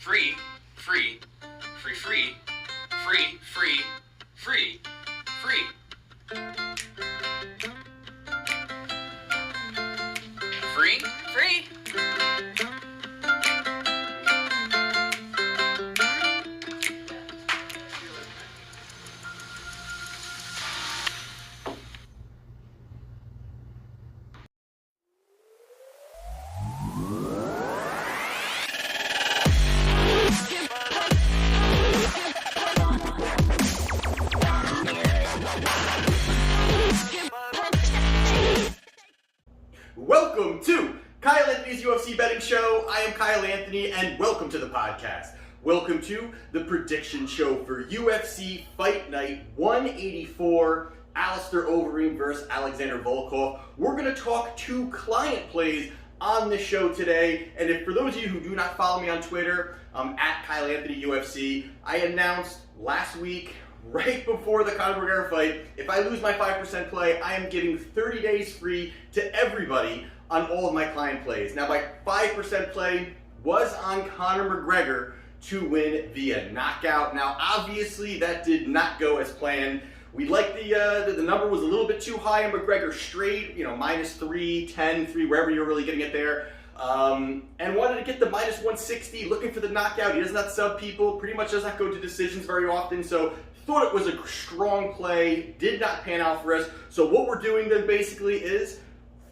Free, free, free, free, free, free, free, free. Free, free. Welcome to Kyle Anthony's UFC Betting Show. I am Kyle Anthony, and welcome to the podcast. Welcome to the prediction show for UFC Fight Night 184, Alistair Overeem versus Alexander Volkov. We're going to talk 2 client plays on this show today, and if for those of you who do not follow me on Twitter, at Kyle Anthony UFC, I announced last week, right before the Conor McGregor fight, if I lose my 5% play, I am giving 30 days free to everybody on all of my client plays. Now, my 5% play was on Conor McGregor to win via knockout. Now, obviously, that did not go as planned. We liked the number was a little bit too high on McGregor straight, -3, 10, 3, wherever you're really getting it there. And wanted to get the -160, looking for the knockout. He does not sub people, pretty much does not go to decisions very often, so thought it was a strong play, did not pan out for us. So what we're doing then basically is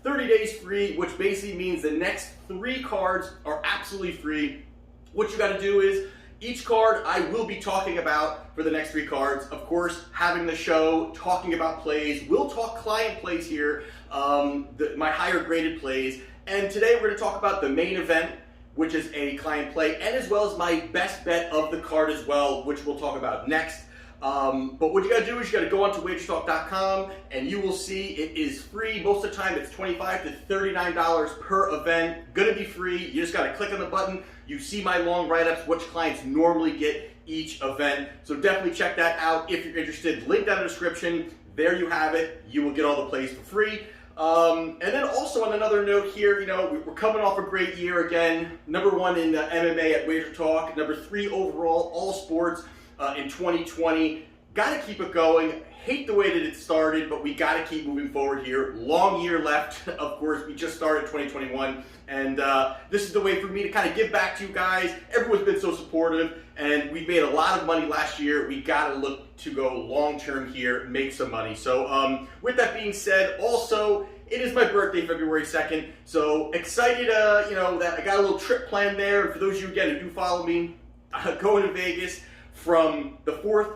30 days free, which basically means the next 3 cards are absolutely free. What you got to do is, each card I will be talking about for the next 3 cards. Of course, having the show, talking about plays. We'll talk client plays here, my higher graded plays. And today we're going to talk about the main event, which is a client play, and as well as my best bet of the card as well, which we'll talk about next. But what you gotta do is you gotta go onto Wagertalk.com and you will see it is free. Most of the time it's $25 to $39 per event. Gonna be free. You just gotta click on the button. You see my long write-ups, which clients normally get each event. So definitely check that out if you're interested. Link down in the description. There you have it. You will get all the plays for free. And then also on another note here, we're coming off a great year again. Number 1 in MMA at Wagertalk. Number 3 overall, all sports. In 2020. Got to keep it going. Hate the way that it started, but we got to keep moving forward here. Long year left. Of course, we just started 2021, and this is the way for me to kind of give back to you guys. Everyone's been so supportive, and we made a lot of money last year. We got to look to go long-term here, make some money. So with that being said, also, it is my birthday, February 2nd, so excited, that I got a little trip planned there. And for those of you, again, who do follow me, going to Vegas from the 4th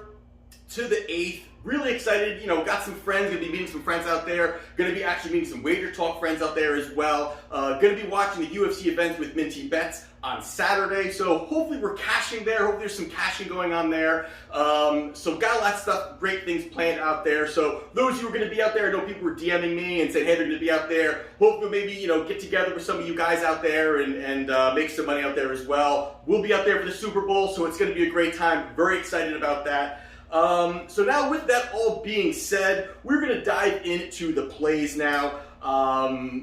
to the 8th. Really excited, got some friends, gonna be meeting some friends out there. Gonna be actually meeting some Wagertalk friends out there as well. Gonna be watching the UFC events with Minty Bets on Saturday. So hopefully we're cashing there. Hopefully there's some cashing going on there. So got a lot of stuff, great things planned out there. So those of you who are gonna be out there, I know people were DMing me and saying, hey, they're gonna be out there. Hopefully maybe, get together with some of you guys out there and make some money out there as well. We'll be out there for the Super Bowl, so it's gonna be a great time. Very excited about that. So now with that all being said, we're going to dive into the plays now.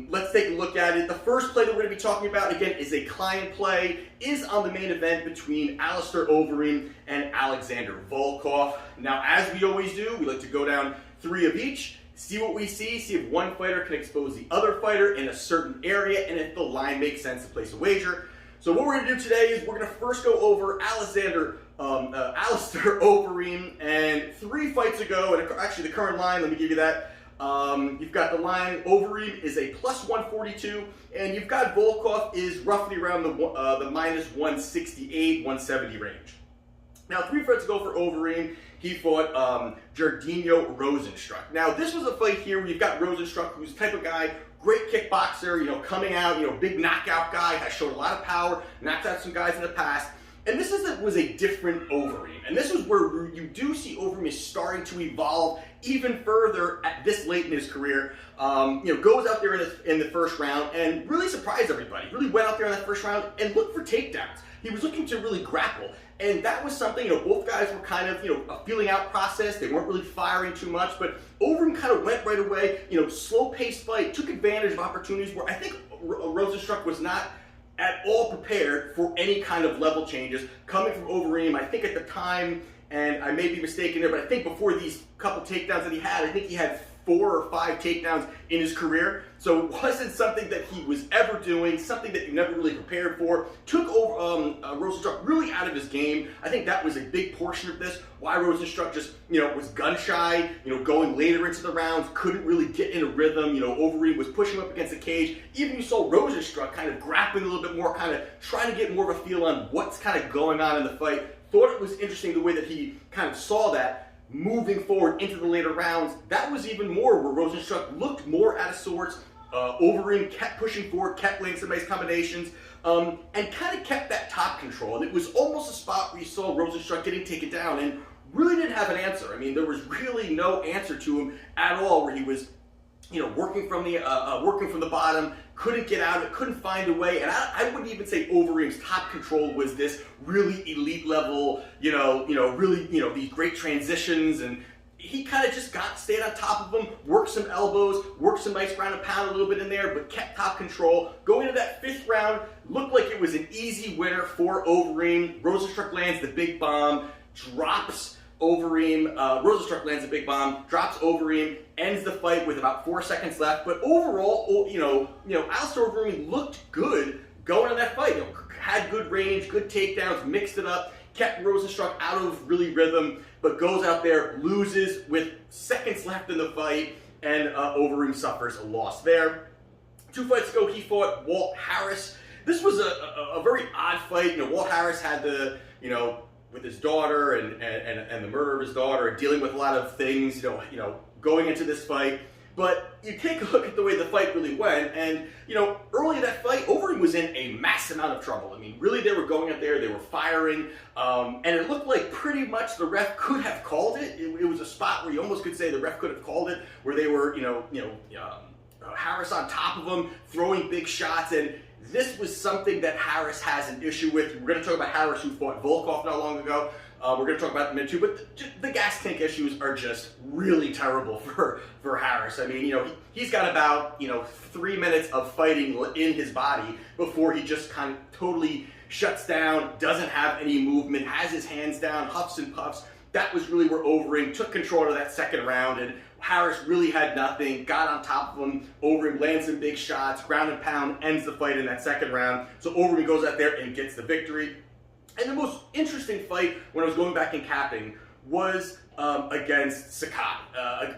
Let's take a look at it. The first play that we're going to be talking about, again, is a client play, is on the main event between Alistair Overeem and Alexander Volkov. Now, as we always do, we like to go down 3 of each, see what we see if one fighter can expose the other fighter in a certain area, and if the line makes sense to place a wager. So what we're going to do today is we're going to first go over Alistair Overeem, and 3 fights ago, and actually the current line, let me give you that. You've got the line, Overeem is a +142, and you've got Volkov is roughly around the -168, 170 range. Now, 3 fights ago for Overeem, he fought Jardim Rozenstruik. Now, this was a fight here where you've got Rozenstruik, who's the type of guy, great kickboxer, coming out, big knockout guy, has shown a lot of power, knocked out some guys in the past. And this was a different Overeem. And this is where you do see Overeem is starting to evolve even further at this late in his career. Goes out there in the first round and really surprised everybody. Really went out there in that first round and looked for takedowns. He was looking to really grapple. And that was something, both guys were kind of, a feeling out process. They weren't really firing too much, but Overeem kind of went right away, slow-paced fight, took advantage of opportunities where I think Rozenstruik was not at all prepared for any kind of level changes coming from Overeem. I think at the time, and I may be mistaken there, but I think before these couple takedowns that he had, I think he had 4 or 5 takedowns in his career. So it wasn't something that he was ever doing, something that you never really prepared for. Took over Rosenstruck really out of his game. I think that was a big portion of this. Why Rosenstruck just, was gun shy, going later into the rounds, couldn't really get in a rhythm. Overeem was pushing up against the cage. Even you saw Rosenstruck kind of grappling a little bit more, kind of trying to get more of a feel on what's kind of going on in the fight. Thought it was interesting the way that he kind of saw that. Moving forward into the later rounds, that was even more where Rosenstruck looked more out of sorts. Overeem kept pushing forward, kept laying some nice combinations, and kind of kept that top control. And it was almost a spot where you saw Rosenstruck getting taken down and really didn't have an answer. I mean, there was really no answer to him at all, where he was, working from the bottom, couldn't get out of it, couldn't find a way. And I wouldn't even say Overeem's top control was this really elite level, really, these great transitions. And he kind of just stayed on top of them, worked some elbows, worked some nice ground and pound a little bit in there, but kept top control. Going into that 5th round, looked like it was an easy winner for Overeem. Rosenstruck lands the big bomb, drops Overeem. Rosenstruck lands a big bomb, drops Overeem, ends the fight with about 4 seconds left. But overall, Alistair Overeem looked good going in that fight. Had good range, good takedowns, mixed it up, kept Rosenstruck out of really rhythm, but goes out there, loses with seconds left in the fight, and Overeem suffers a loss there. 2 fights ago, he fought Walt Harris. This was a very odd fight. Walt Harris had the, with his daughter and the murder of his daughter, and dealing with a lot of things, going into this fight. But you take a look at the way the fight really went, and early in that fight, Overeem was in a massive amount of trouble. I mean, really, they were going out there, they were firing, and it looked like pretty much the ref could have called it. It was a spot where you almost could say the ref could have called it, where they were, Harris on top of him, throwing big shots, and this was something that Harris has an issue with. We're going to talk about Harris, who fought Volkov not long ago. We're going to talk about them in a minute too, but the gas tank issues are just really terrible for Harris. I mean, he's got about 3 minutes of fighting in his body before he just kind of totally shuts down, doesn't have any movement, has his hands down, huffs and puffs. That was really where Overeem took control of that 2nd round, and Harris really had nothing, got on top of him. Overeem lands some big shots, ground and pound, ends the fight in that 2nd round. So Overeem goes out there and gets the victory. And the most interesting fight when I was going back and capping was against Sakai,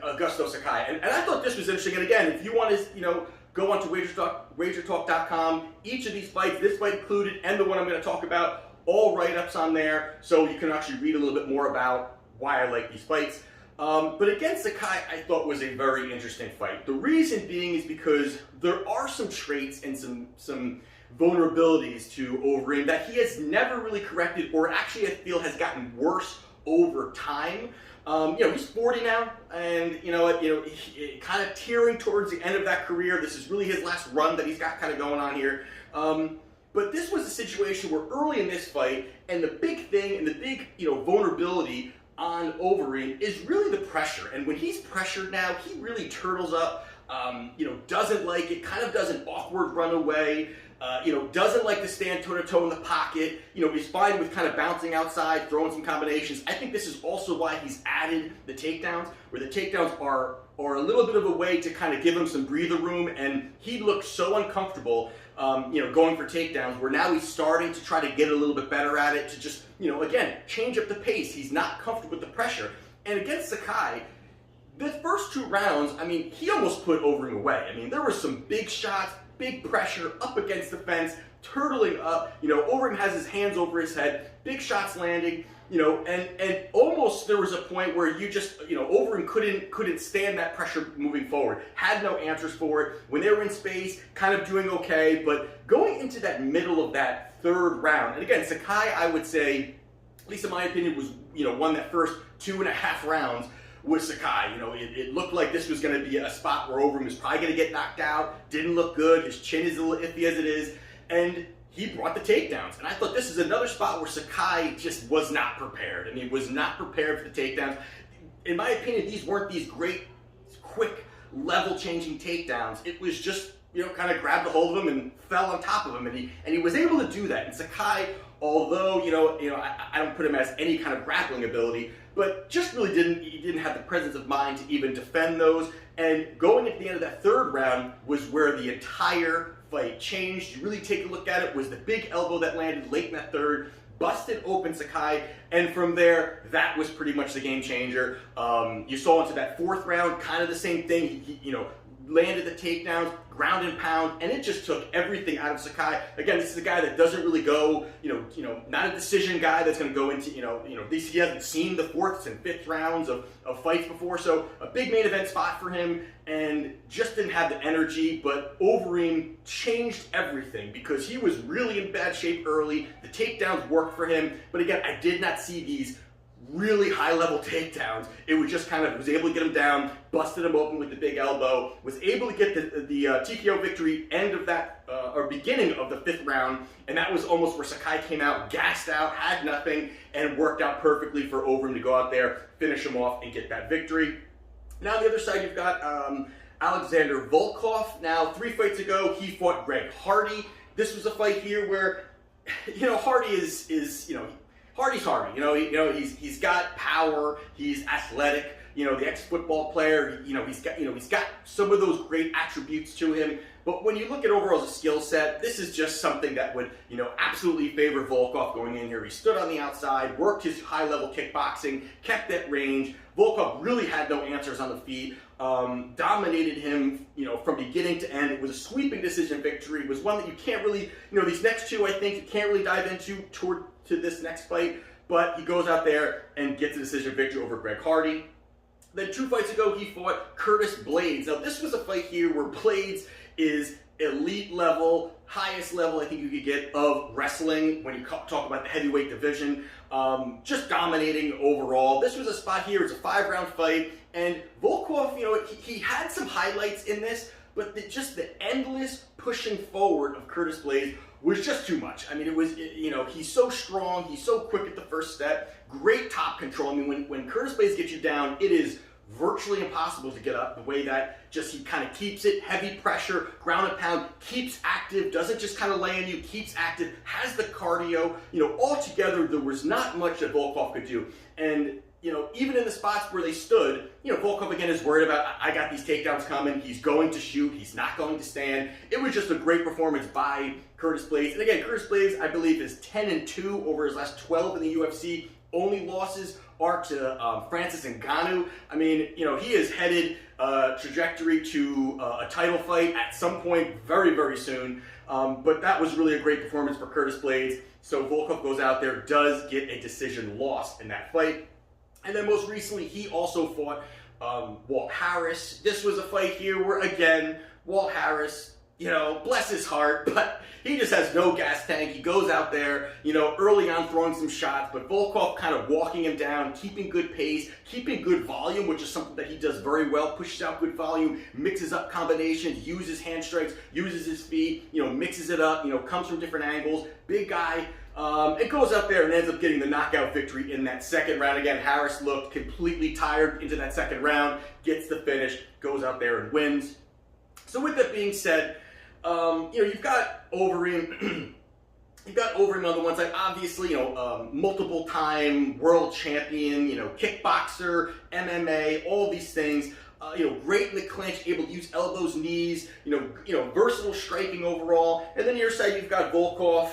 Augusto Sakai. And I thought this was interesting. And again, if you want to, go on to Wagertalk.com, each of these fights, this fight included, and the one I'm going to talk about, all write-ups on there, so you can actually read a little bit more about why I like these fights. But against Sakai, I thought was a very interesting fight. The reason being is because there are some traits and some vulnerabilities to Overeem that he has never really corrected, or actually I feel has gotten worse over time. He's 40 now, and kind of tearing towards the end of that career. This is really his last run that he's got kind of going on here. But this was a situation where early in this fight, and the big thing and the big vulnerability on Overeem is really the pressure. And when he's pressured now, he really turtles up. Doesn't like it, kind of does an awkward run away. Doesn't like to stand toe-to-toe in the pocket. He's fine with kind of bouncing outside, throwing some combinations. I think this is also why he's added the takedowns, where the takedowns are a little bit of a way to kind of give him some breather room, and he looked so uncomfortable, going for takedowns, where now he's starting to try to get a little bit better at it, to just, again, change up the pace. He's not comfortable with the pressure. And against Sakai, the first 2 rounds, I mean, he almost put Overeem away. I mean, there were some big shots, big pressure up against the fence, turtling up. Overeem has his hands over his head, big shots landing. And almost there was a point where you just, Overeem couldn't stand that pressure moving forward. Had no answers for it. When they were in space, kind of doing okay, but going into that middle of that 3rd round, and again, Sakai, I would say, at least in my opinion, was won that first 2.5 rounds. With Sakai, it looked like this was going to be a spot where Overeem was probably going to get knocked out. Didn't look good. His chin is a little iffy as it is. And he brought the takedowns. And I thought this is another spot where Sakai just was not prepared. I mean, was not prepared for the takedowns. In my opinion, these weren't these great, quick, level-changing takedowns. It was just kind of grabbed a hold of him and fell on top of him, and he was able to do that. And Sakai, although I don't put him as any kind of grappling ability, but just really didn't have the presence of mind to even defend those. And going at the end of that third round was where the entire fight changed. You really take a look at it, was the big elbow that landed late in that third, busted open Sakai, and from there, that was pretty much the game changer. You saw into that fourth round, kind of the same thing. He landed the takedowns, ground and pound, and it just took everything out of Sakai. Again, this is a guy that doesn't really go, not a decision guy that's going to go into, at least he hasn't seen the fourths and fifth rounds of fights before. So a big main event spot for him, and just didn't have the energy. But Overeem changed everything because he was really in bad shape early. The takedowns worked for him, but again, I did not see these really high-level takedowns. It was just was able to get him down, busted him open with the big elbow, was able to get the TKO victory end of that, or beginning of the fifth round, and that was almost where Sakai came out, gassed out, had nothing, and worked out perfectly for Overeem to go out there, finish him off, and get that victory. Now on the other side, you've got Alexander Volkov. Now, 3 fights ago, he fought Greg Hardy. This was a fight here where, Hardy is Hardy's Hardy. He's got power. He's athletic. The ex-football player. He's got some of those great attributes to him. But when you look at overall as a skill set, this is just something that would, absolutely favor Volkov going in here. He stood on the outside, worked his high-level kickboxing, kept that range. Volkov really had no answers on the feet. Dominated him, from beginning to end. It was a sweeping decision victory. It was one that you can't really, these next two, I think, you can't really dive into to this next fight. But he goes out there and gets a decision victory over Greg Hardy. Then 2 fights ago, he fought Curtis Blades. Now, this was a fight here where Blades is elite level, highest level I think you could get of wrestling when you talk about the heavyweight division. Just dominating overall. This was a spot here. It's a 5-round fight. And Volkov, he had some highlights in this, but just the endless pushing forward of Curtis Blades was just too much. I mean, it was, he's so strong. He's so quick at the first step. Great top control. I mean, when Curtis Blades gets you down, it is virtually impossible to get up. The way that he kind of keeps it, heavy pressure, ground and pound, keeps active, doesn't just kind of lay on you, keeps active, has the cardio. Altogether, there was not much that Volkov could do. And, even in the spots where they stood, Volkov again is worried about, I got these takedowns coming, he's going to shoot, he's not going to stand. It was just a great performance by Curtis Blades. And again, Curtis Blades, I believe, is 10-2 over his last 12 in the UFC. Only losses are to Francis Ngannou. I mean, he is headed trajectory to a title fight at some point very, very soon. But that was really a great performance for Curtis Blades. So Volkov goes out there, does get a decision loss in that fight. And then most recently, he also fought Walt Harris. This was a fight here where, again, Walt Harris, bless his heart, but he just has no gas tank. He goes out there, early on throwing some shots, but Volkov kind of walking him down, keeping good pace, keeping good volume, which is something that he does very well, pushes out good volume, mixes up combinations, uses hand strikes, uses his feet, mixes it up, comes from different angles, big guy. It goes out there and ends up getting the knockout victory in that second round. Again, Harris looked completely tired into that second round, gets the finish, goes out there and wins. So with that being said, you've got Overeem. You've got Overeem on the one side, obviously, multiple-time world champion, kickboxer, MMA, all these things. Great in the clinch, able to use elbows, knees, versatile striking overall. And then your side, you've got Volkov,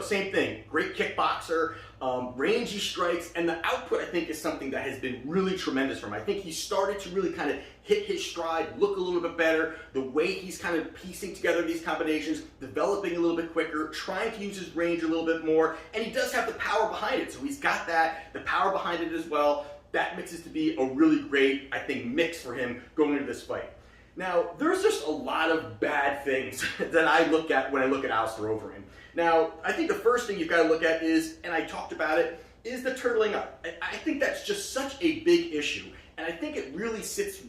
same thing. Great kickboxer, rangy strikes, and the output, I think, is something that has been really tremendous for him. I think he started to really kind of hit his stride, look a little bit better. The way he's kind of piecing together these combinations, developing a little bit quicker, trying to use his range a little bit more, and he does have the power behind it. So he's got the power behind it as well. That mixes to be a really great, I think, mix for him going into this fight. Now, there's just a lot of bad things that I look at when I look at Alistair Overeem. Now, I think the first thing you've got to look at is, and I talked about it, is the turtling up. I think that's just such a big issue, and I think it really sits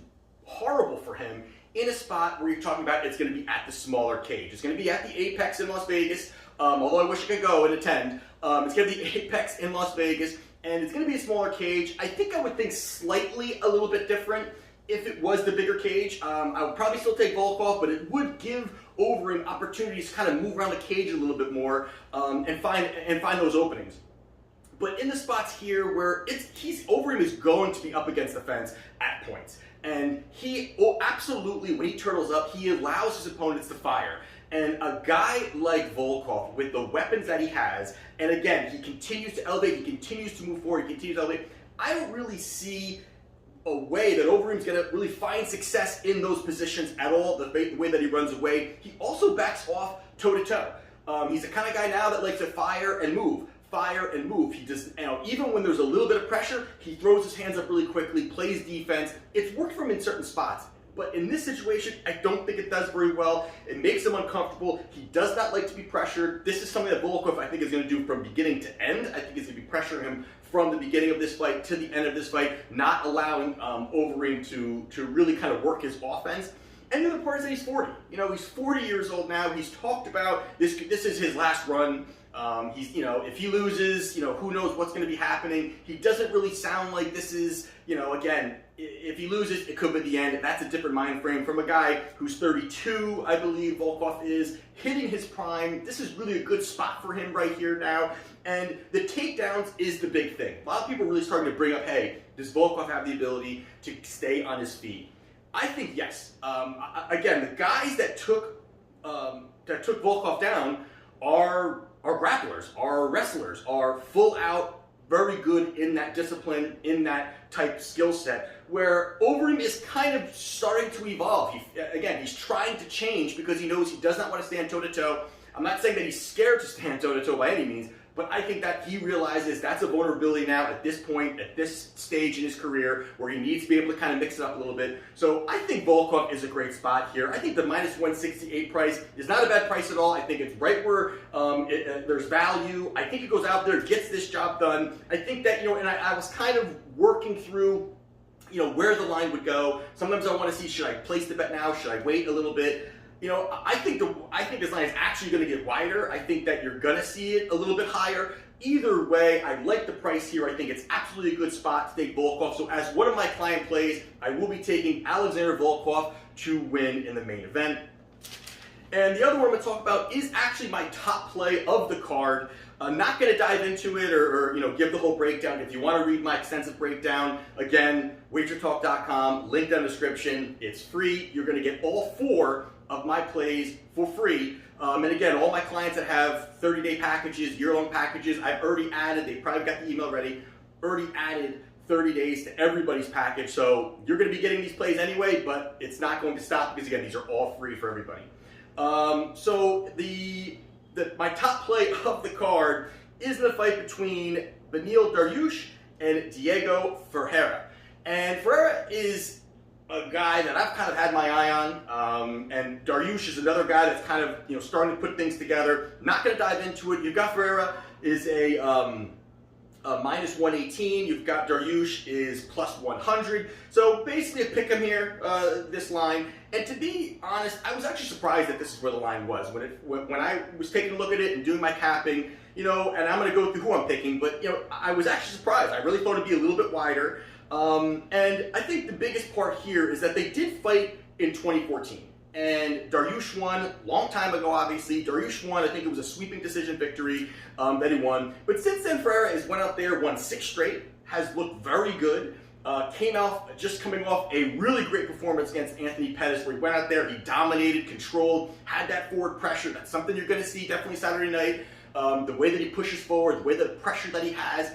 horrible for him in a spot where you're talking about it's going to be at the smaller cage. It's going to be at the Apex in Las Vegas, although I wish I could go and attend. It's going to be Apex in Las Vegas. And it's going to be a smaller cage. I think I would think slightly a little bit different if it was the bigger cage. I would probably still take Volkov, but it would give Overeem opportunities to kind of move around the cage a little bit more and find those openings. But in the spots here where Overeem is going to be up against the fence at points. And he absolutely, when he turtles up, he allows his opponents to fire. And a guy like Volkov, with the weapons that he has, and again, he continues to elevate, he continues to move forward, he continues to elevate, I don't really see a way that Overeem's going to really find success in those positions at all, the way that he runs away. He also backs off toe-to-toe. He's the kind of guy now that likes to fire and move. He does, even when there's a little bit of pressure, he throws his hands up really quickly, plays defense. It's worked for him in certain spots. But in this situation, I don't think it does very well. It makes him uncomfortable. He does not like to be pressured. This is something that Volkov, I think, is going to do from beginning to end. I think he's going to be pressuring him from the beginning of this fight to the end of this fight, not allowing Overeem to really kind of work his offense. And the other part is that he's 40. He's 40 years old now. He's talked about this. This is his last run. If he loses, who knows what's going to be happening. He doesn't really sound like this is, again, if he loses, it could be the end. That's a different mind frame from a guy who's 32, I believe Volkov is, hitting his prime. This is really a good spot for him right here now. And the takedowns is the big thing. A lot of people are really starting to bring up, hey, does Volkov have the ability to stay on his feet? I think yes. Again, the guys that took Volkov down are grapplers, are wrestlers, are full out, very good in that discipline, in that type skill set, where Overeem is kind of starting to evolve. He's trying to change because he knows he does not want to stand toe-to-toe. I'm not saying that he's scared to stand toe-to-toe by any means, but I think that he realizes that's a vulnerability now at this point, at this stage in his career, where he needs to be able to kind of mix it up a little bit. So I think Volkov is a great spot here. I think the minus 168 price is not a bad price at all. I think it's right where there's value. I think it goes out there, gets this job done. I think that, and I was kind of working through, where the line would go. Sometimes I want to see, should I place the bet now? Should I wait a little bit? I think this line is actually going to get wider. I think that you're going to see it a little bit higher. Either way, I like the price here. I think it's absolutely a good spot to take Volkov. So as one of my client plays, I will be taking Alexander Volkov to win in the main event. And the other one I'm going to talk about is actually my top play of the card. I'm not going to dive into it or give the whole breakdown. If you want to read my extensive breakdown, again, Wagertalk.com, link down in the description. It's free. You're going to get all 4 of my plays for free. And again, all my clients that have 30-day packages, year-long packages, I've already added, they probably got the email ready, already added 30 days to everybody's package. So you're going to be getting these plays anyway, but it's not going to stop because, again, these are all free for everybody. So my top play of the card is the fight between Beneil Dariush and Diego Ferreira. And Ferreira is a guy that I've kind of had my eye on, and Dariush is another guy that's kind of starting to put things together. Not going to dive into it. You've got Ferreira is a minus 118. You've got Dariush is plus 100. So basically a pick 'em here, this line. And to be honest, I was actually surprised that this is where the line was. When I was taking a look at it and doing my capping, and I'm going to go through who I'm picking, but I was actually surprised. I really thought it'd be a little bit wider. And I think the biggest part here is that they did fight in 2014. And Dariush won, long time ago obviously. Dariush won, I think it was a sweeping decision victory that he won. But since then, Ferreira has went out there, won 6 straight, has looked very good. Just coming off a really great performance against Anthony Pettis, where he went out there, he dominated, controlled, had that forward pressure. That's something you're going to see definitely Saturday night. The way that he pushes forward, the way the pressure that he has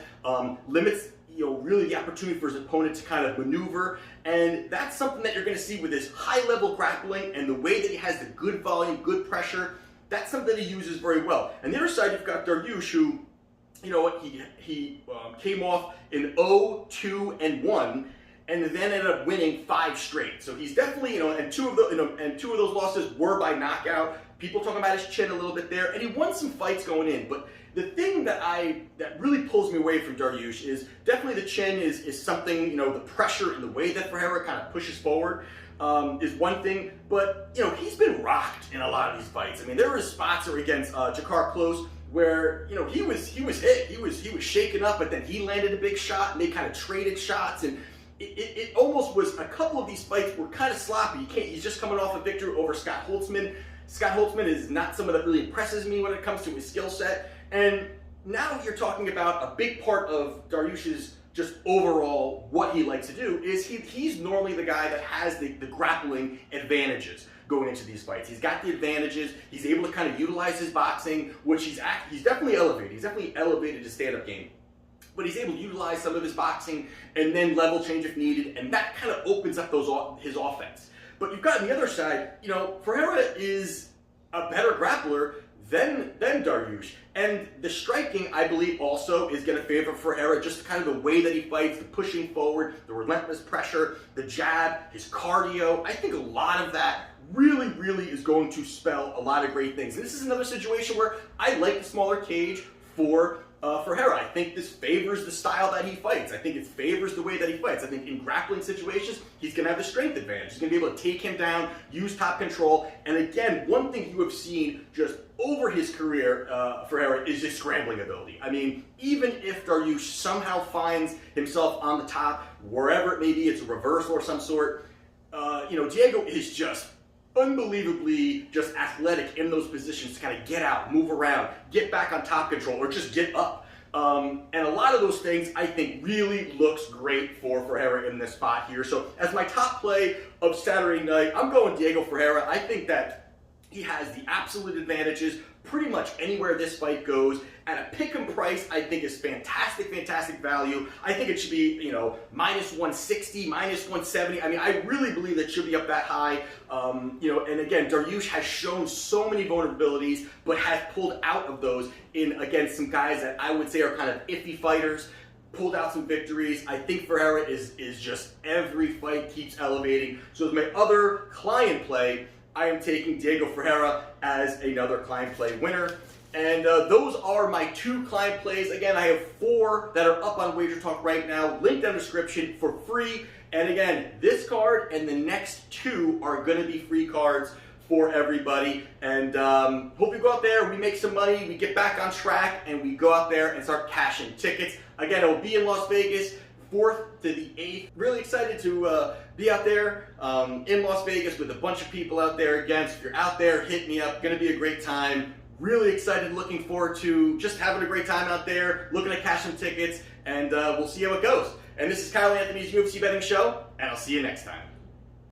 limits really the opportunity for his opponent to kind of maneuver. And that's something that you're going to see with his high-level grappling and the way that he has the good volume, good pressure. That's something that he uses very well. And the other side, you've got Dariush, who, he came off in 0-2-1, and then ended up winning 5 straight. So he's definitely, and two of those losses were by knockout. People talking about his chin a little bit there, and he won some fights going in. But the thing that really pulls me away from Dariush is definitely the chin is something, the pressure and the way that Ferreira kind of pushes forward is one thing. But, he's been rocked in a lot of these fights. I mean, there were spots against Jakar Close where, he was hit, he was shaken up, but then he landed a big shot, and they kind of traded shots, and it almost was, a couple of these fights were kind of sloppy. He's just coming off a victory over Scott Holtzman. Scott Holtzman is not someone that really impresses me when it comes to his skill set. And now you're talking about a big part of Dariush's just overall what he likes to do is he's normally the guy that has the grappling advantages going into these fights. He's got the advantages. He's able to kind of utilize his boxing, which he's definitely elevated. He's definitely elevated his stand-up game. But he's able to utilize some of his boxing and then level change if needed, and that kind of opens up his offense. But you've got on the other side, you know, Ferreira is a better grappler than Dariush. And the striking, I believe, also is going to favor Ferreira, just kind of the way that he fights, the pushing forward, the relentless pressure, the jab, his cardio. I think a lot of that really, really is going to spell a lot of great things. And this is another situation where I like the smaller cage for Ferreira. I think this favors the style that he fights. I think it favors the way that he fights. I think in grappling situations, he's going to have the strength advantage. He's going to be able to take him down, use top control. And again, one thing you have seen just over his career, Ferreira, is his scrambling ability. I mean, even if Dariush somehow finds himself on the top, wherever it may be, it's a reversal or some sort, Diego is just unbelievably just athletic in those positions to kind of get out, move around, get back on top control, or just get up. And a lot of those things, I think, really looks great for Ferreira in this spot here. So as my top play of Saturday night, I'm going Diego Ferreira. I think that he has the absolute advantages pretty much anywhere this fight goes. At a pick'em price, I think is fantastic, fantastic value. I think it should be, minus 160, minus 170. I mean, I really believe that should be up that high. And again, Dariush has shown so many vulnerabilities, but has pulled out of those against some guys that I would say are kind of iffy fighters. Pulled out some victories. I think Ferreira is just every fight keeps elevating. So as my other client play, I am taking Diego Ferreira as another client play winner. And those are my two client plays. Again, I have 4 that are up on Wagertalk right now. Link down in the description for free. And again, this card and the next 2 are going to be free cards for everybody. And hope you go out there, we make some money, we get back on track, and we go out there and start cashing tickets. Again, it will be in Las Vegas, 4th to the 8th. Really excited to be out there in Las Vegas with a bunch of people out there. Again, so if you're out there, hit me up. Gonna be a great time. Really excited, looking forward to just having a great time out there, looking to cash some tickets, and we'll see how it goes. And this is Kyle Anthony's UFC Betting Show, and I'll see you next time.